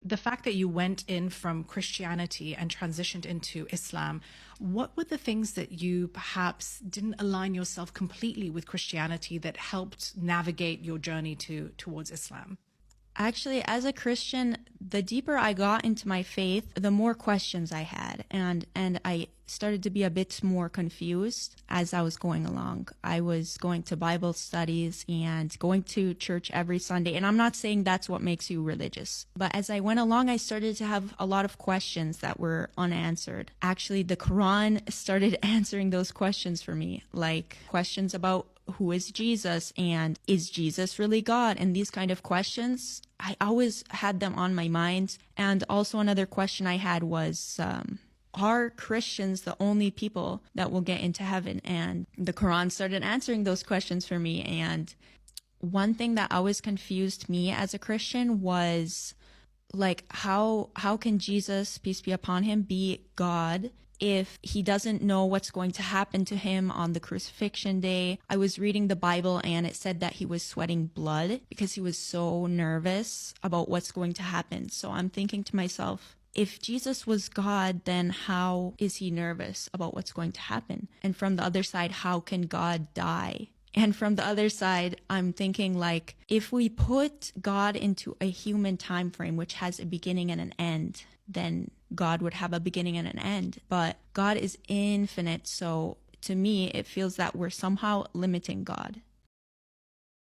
The fact that you went in from Christianity and transitioned into Islam, what were the things that you perhaps didn't align yourself completely with Christianity that helped navigate your journey towards Islam? Actually, as a Christian, the deeper I got into my faith, the more questions I had. And I started to be a bit more confused as I was going along. I was going to Bible studies and going to church every Sunday. And I'm not saying that's what makes you religious. But as I went along, I started to have a lot of questions that were unanswered. Actually, the Quran started answering those questions for me, like questions about who is Jesus and is Jesus really God? And these kind of questions, I always had them on my mind. And also another question I had was, are Christians the only people that will get into heaven? And the Quran started answering those questions for me. And one thing that always confused me as a Christian was, like, how can Jesus, peace be upon him, be God if he doesn't know what's going to happen to him on the crucifixion day? I was reading the Bible and it said that he was sweating blood because he was so nervous about what's going to happen. So I'm thinking to myself, if Jesus was God, then how is he nervous about what's going to happen? And from the other side, how can God die? And from the other side, I'm thinking, like, if we put God into a human time frame, which has a beginning and an end, then God would have a beginning and an end. But God is infinite, so to me, it feels that we're somehow limiting God.